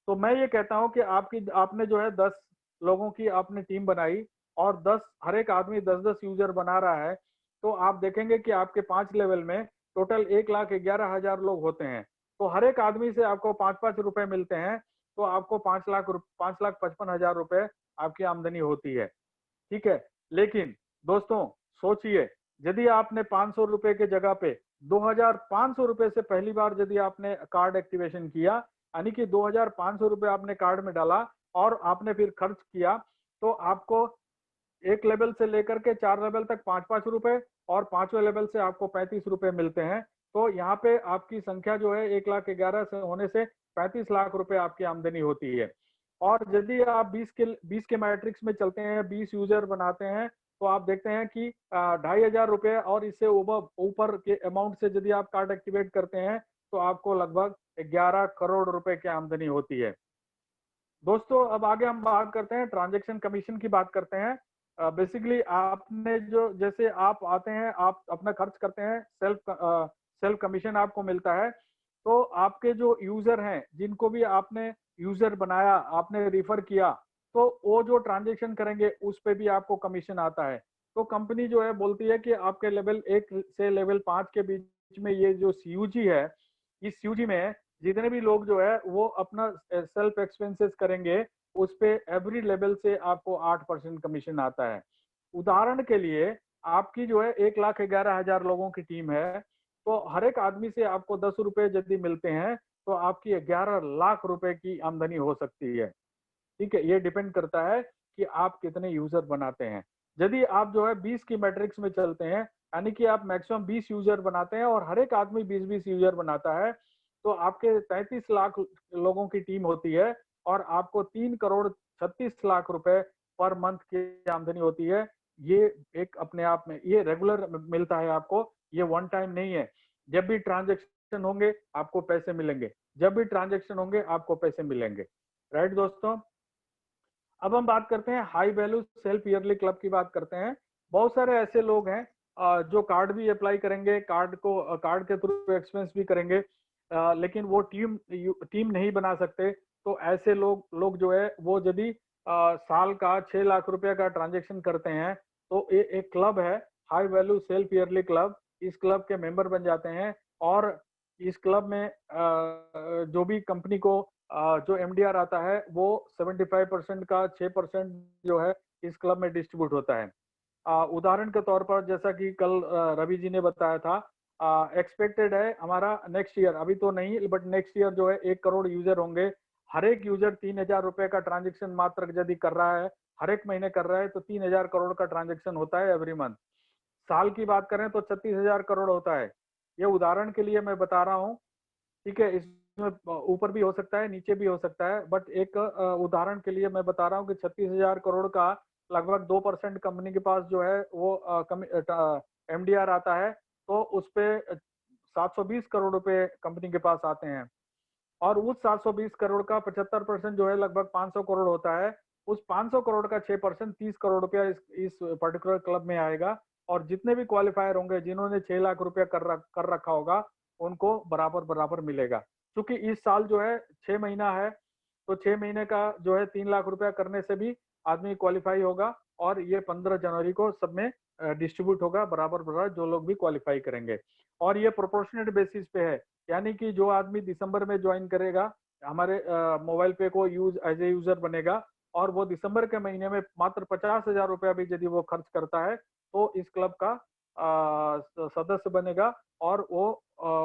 [SPEAKER 1] तो मैं ये कहता हूं कि आपने जो है 10 लोगों की आपने टीम बनाई और 10 हर एक आदमी 10-10 यूजर बना रहा है। तो आप देखेंगे कि आपके 5 लेवल में टोटल 1,11,000 लोग होते हैं। तो हर एक आदमी से आपको 5-5 रुपए मिलते हैं। तो आपको 5,55,000 रुपए आपकी आमदनी होती है। ठीक है। लेकिन दोस्तों सोचिए, यदि आपने 500 रुपए के जगह पे 2,500 रुपए से पहली बार यदि आपने कार्ड एक्टिवेशन किया, यानी कि 2,500 रुपए आपने कार्ड में डाला और आपने फिर खर्च किया, तो आपको एक लेवल से लेकर के 4 लेवल तक 5-5 रुपए और 5वें लेवल से आपको 35 रुपए मिलते हैं। तो यहाँ पे आपकी संख्या जो है 1,11,000 से होने से 35 लाख रुपए आपकी आमदनी होती है। और यदि आप 20 के मैट्रिक्स में चलते हैं, 20 यूजर बनाते हैं, तो आप देखते हैं कि 2,500 रुपए और इससे ऊपर के अमाउंट से यदि आप कार्ड एक्टिवेट करते हैं तो आपको लगभग 11 करोड़ रुपए की आमदनी होती है। दोस्तों अब आगे हम बात करते हैं, ट्रांजैक्शन कमीशन की बात करते हैं। बेसिकली आपने जो जैसे आप आते हैं, आप अपना खर्च करते हैं, सेल्फ कमीशन आपको मिलता है। तो आपके जो यूजर हैं जिनको भी आपने यूजर बनाया, आपने रिफर किया, तो वो जो ट्रांजैक्शन करेंगे उस पे भी आपको कमीशन आता है। तो कंपनी जो है बोलती है कि आपके लेवल 1 से लेवल 5 के बीच में ये जो सीयूजी है, इस सीयूजी में जितने भी लोग जो है वो अपना सेल्फ एक्सपेंसेस करेंगे, उस पे एवरी लेवल से आपको 8% कमीशन आता है। उदाहरण के लिए आपकी जो है 1,11,000 लोगों की टीम है, तो हर एक आदमी से आपको 10 रुपए यदि मिलते हैं तो आपकी 11 लाख रुपए की आमदनी हो सकती है। ठीक है। ये डिपेंड करता है कि आप कितने यूजर बनाते हैं। यदि आप जो है 20 की मैट्रिक्स में चलते हैं, यानी कि आप मैक्सिमम 20 यूजर बनाते हैं और हर एक आदमी 20-20 यूजर बनाता है, तो आपके 33 लाख लोगों की टीम होती है और आपको 3 करोड़ 36 लाख रुपए पर मंथ की आमदनी होती है। ये एक अपने आप में ये रेगुलर मिलता है आपको, ये वन टाइम नहीं है। जब भी ट्रांजेक्शन होंगे आपको पैसे मिलेंगे, जब भी ट्रांजेक्शन होंगे आपको पैसे मिलेंगे। राइट दोस्तों। अब हम बात करते हैं high value self yearly club की बात करते हैं। बहुत सारे ऐसे लोग हैं जो कार्ड भी अप्लाई करेंगे, कार्ड के थ्रू एक्सपेंस भी करेंगे, लेकिन वो टीम नहीं बना सकते। तो ऐसे लोग जो है वो यदि साल का 6 लाख रुपए का ट्रांजेक्शन करते हैं, तो ये एक क्लब है, high value self yearly club. इस क्लब के मेंबर बन जाते हैं और इस क्लब में जो भी कंपनी को जो एमडीआर आता है वो 75% का 6% जो है इस क्लब में डिस्ट्रीब्यूट होता है। उदाहरण के तौर पर जैसा कि कल रवि जी ने बताया था, एक्सपेक्टेड है हमारा नेक्स्ट ईयर, अभी तो नहीं बट नेक्स्ट ईयर जो है 1 करोड़ यूजर होंगे। हर एक यूजर 3,000 रुपए का ट्रांजेक्शन मात्र यदि कर रहा है, हर एक महीने कर रहा है, तो 3,000 करोड़ का ट्रांजेक्शन होता है एवरी मंथ। साल की बात करें तो 36,000 करोड़ होता है। ये उदाहरण के लिए मैं बता रहा हूँ। ठीक है। इसमें ऊपर भी हो सकता है, नीचे भी हो सकता है, बट एक उदाहरण के लिए मैं बता रहा हूँ कि 36,000 करोड़ का लगभग 2% कंपनी के पास जो है वो एमडीआर आता है। तो उस पे 720 करोड़ रुपए कंपनी के पास आते हैं और उस 720 करोड़ का 75% जो है लगभग 500 करोड़ होता है। उस 500 करोड़ का 6% 30 करोड़ रुपया इस पर्टिकुलर क्लब में आएगा। और जितने भी क्वालिफायर होंगे जिन्होंने 6 लाख रुपया कर रखा होगा उनको बराबर बराबर मिलेगा। क्योंकि इस साल जो है 6 महीना है, तो 6 महीने का जो है 3 लाख रुपया करने से भी आदमी क्वालिफाई होगा और ये 15 जनवरी को सब में डिस्ट्रीब्यूट होगा बराबर बराबर जो लोग भी क्वालिफाई करेंगे। और ये प्रोपोर्शनेट बेसिस पे है, यानी कि जो आदमी दिसंबर में ज्वाइन करेगा हमारे मोबाइल पे को यूज एज ए यूजर बनेगा और वो दिसंबर के महीने में मात्र 50,000 रुपया भी यदि वो खर्च करता है तो इस क्लब का सदस्य बनेगा और वो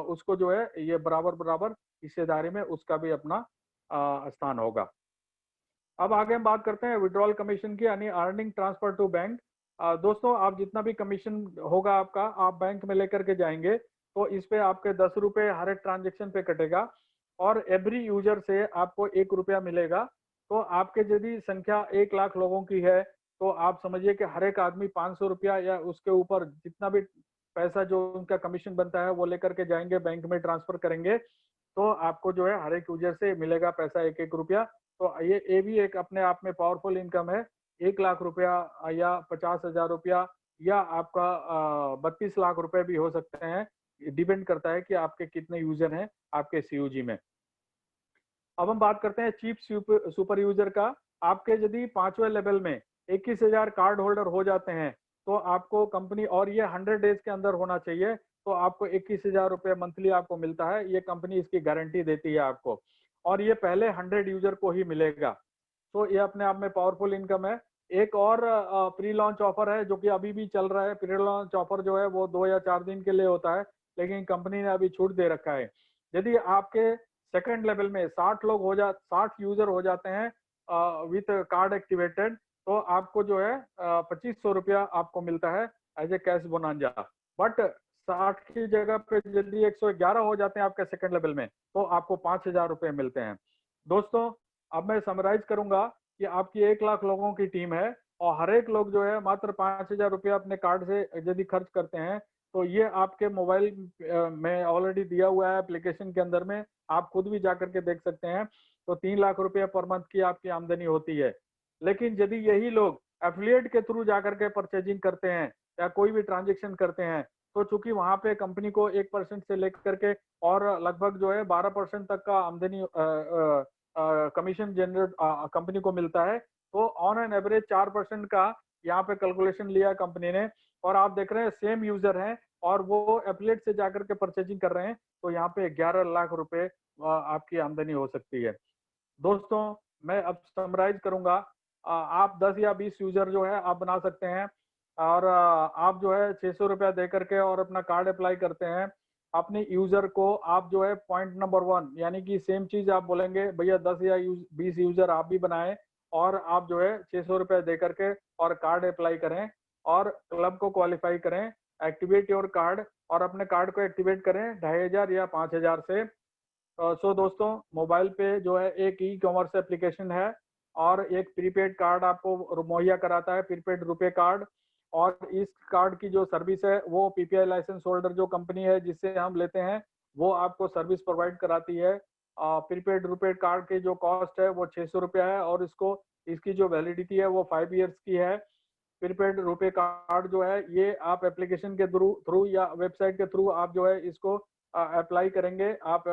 [SPEAKER 1] उसको जो है ये बराबर बराबर हिस्सेदारी में उसका भी अपना स्थान होगा। अब आगे हम बात करते हैं विड्रॉल कमीशन की, यानी अर्निंग ट्रांसफर टू बैंक। दोस्तों आप जितना भी कमीशन होगा आपका आप बैंक में लेकर के जाएंगे तो इस पे आपके 10 रुपए हर एक ट्रांजेक्शन पे कटेगा और एवरी यूजर से आपको 1 रुपया मिलेगा। तो आपके यदि संख्या 1 लाख लोगों की है तो आप समझिए कि हर एक आदमी 500 रुपया या उसके ऊपर जितना भी पैसा जो उनका कमीशन बनता है वो लेकर के जाएंगे, बैंक में ट्रांसफर करेंगे तो आपको जो है हर एक यूजर से मिलेगा पैसा 1-1 रुपया। तो ये भी एक अपने आप में पावरफुल इनकम है। 1 लाख रुपया या 50,000 रुपया या आपका 32 लाख रुपए भी हो सकते हैं, डिपेंड करता है कि आपके कितने यूजर हैं आपके सीयूजी में। अब हम बात करते हैं चीफ सुपर यूजर का। आपके यदि 5वें लेवल में 21,000 कार्ड होल्डर हो जाते हैं तो आपको कंपनी, और ये 100 डेज के अंदर होना चाहिए, तो आपको 21,000 रुपये मंथली आपको मिलता है। ये कंपनी इसकी गारंटी देती है आपको और ये पहले 100 यूजर को ही मिलेगा। तो ये अपने आप में पावरफुल इनकम है। एक और प्री लॉन्च ऑफर है जो कि अभी भी चल रहा है। प्री लॉन्च ऑफर जो है वो 2 या 4 दिन के लिए होता है, लेकिन कंपनी ने अभी छूट दे रखा है। यदि आपके सेकंड लेवल में 60 यूजर हो जाते हैं विथ कार्ड एक्टिवेटेड तो आपको जो है 2500 रुपया आपको मिलता है as a cash bonanza. But 60 की जगह पे यदि 111 हो जाते हैं आपके सेकंड लेवल में तो आपको 5,000 रुपये मिलते हैं। दोस्तों अब मैं समराइज करूंगा कि आपकी 1 लाख लोगों की टीम है और हर एक लोग जो है मात्र 5,000 रुपया अपने कार्ड से यदि खर्च करते हैं तो ये आपके मोबाइल में ऑलरेडी दिया हुआ है एप्लीकेशन के अंदर में, आप खुद भी जाकर के देख सकते हैं। तो 3 लाख रुपया पर मंथ की आपकी आमदनी होती है। लेकिन यदि यही लोग एफिलिएट के थ्रू जाकर के परचेजिंग करते हैं या कोई भी ट्रांजेक्शन करते हैं तो चूंकि वहां पे कंपनी को 1% से लेकर के और लगभग जो है 12% तक का आमदनी कमीशन जनरेट कंपनी को मिलता है। तो ऑन एन एवरेज 4% का यहाँ पे कैलकुलेशन लिया कंपनी ने और आप देख रहे हैं सेम यूजर हैं और वो एफिलिएट से जाकर के परचेजिंग कर रहे हैं तो यहाँ पे 11 लाख रुपए आपकी आमदनी हो सकती है। दोस्तों मैं अब समराइज करूंगा, आप 10 या 20 यूजर जो है आप बना सकते हैं और आप जो है 600 रुपया दे करके और अपना कार्ड अप्लाई करते हैं। अपने यूजर को आप जो है पॉइंट नंबर 1 यानी कि सेम चीज आप बोलेंगे भैया 10 या 20 यूजर आप भी बनाएं और आप जो है 600 रुपया दे करके और कार्ड अप्लाई करें और क्लब को क्वालिफाई करें, एक्टिवेट योर कार्ड और अपने कार्ड को एक्टिवेट करें 2,500 या 5,000 से। सो दोस्तों मोबाइल पे जो है एक ई कॉमर्स एप्लीकेशन है और एक प्रीपेड कार्ड आपको मुहैया कराता है, प्रीपेड रुपए कार्ड। और इस कार्ड की जो सर्विस है वो पीपीआई लाइसेंस होल्डर जो कंपनी है जिससे हम लेते हैं वो आपको सर्विस प्रोवाइड कराती है। प्रीपेड रुपए कार्ड की जो कॉस्ट है वो 600 रुपया है और इसकी जो वैलिडिटी है वो 5 ईयर्स की है। प्रीपेड रुपए कार्ड जो है ये आप एप्लीकेशन के थ्रू या वेबसाइट के थ्रू आप जो है इसको अप्लाई करेंगे, आप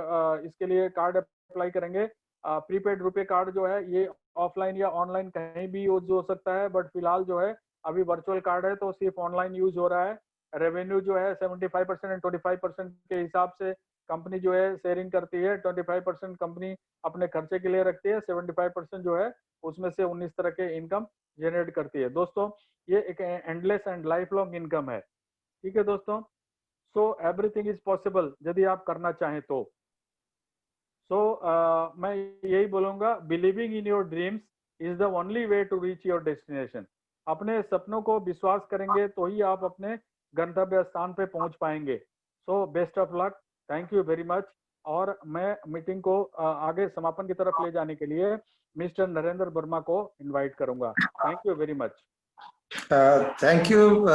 [SPEAKER 1] इसके लिए कार्ड अप्लाई करेंगे। प्रीपेड रुपए कार्ड जो है ये ऑफलाइन या ऑनलाइन कहीं भी यूज हो सकता है, बट फिलहाल जो है अभी वर्चुअल कार्ड है तो सिर्फ ऑनलाइन यूज हो रहा है। रेवेन्यू जो है 75% एंड 25% के हिसाब से कंपनी जो है शेयरिंग करती है। 25% कंपनी अपने खर्चे के लिए रखती है, 75% जो है उसमें से 19 तरह के इनकम जनरेट करती है। दोस्तों ये एक endless and life long income है। ठीक है दोस्तों, सो एवरीथिंग इज पॉसिबल यदि आप करना चाहें तो। मैं यही बोलूंगा, believing in your dreams is the only way to reach your destination. अपने सपनों को विश्वास करेंगे तो ही आप अपने गंतव्य स्थान पे पहुंच पाएंगे। So best of luck, thank you very much. और मैं मीटिंग को आगे समापन की तरफ ले जाने के लिए मिस्टर नरेंद्र वर्मा को इनवाइट करूंगा। Thank you very much.
[SPEAKER 2] Thank you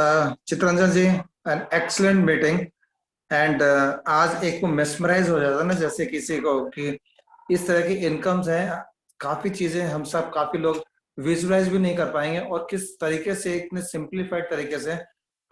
[SPEAKER 2] Chitranjan ji, an excellent meeting. And आज एक को मेस्मराइज हो जाता है ना, जैसे किसी को कि इस तरह की इनकम्स हैं, काफी चीजें हम सब काफी लोग विजुलाइज भी नहीं कर पाएंगे, और किस तरीके से इतने सिंप्लीफाइड तरीके से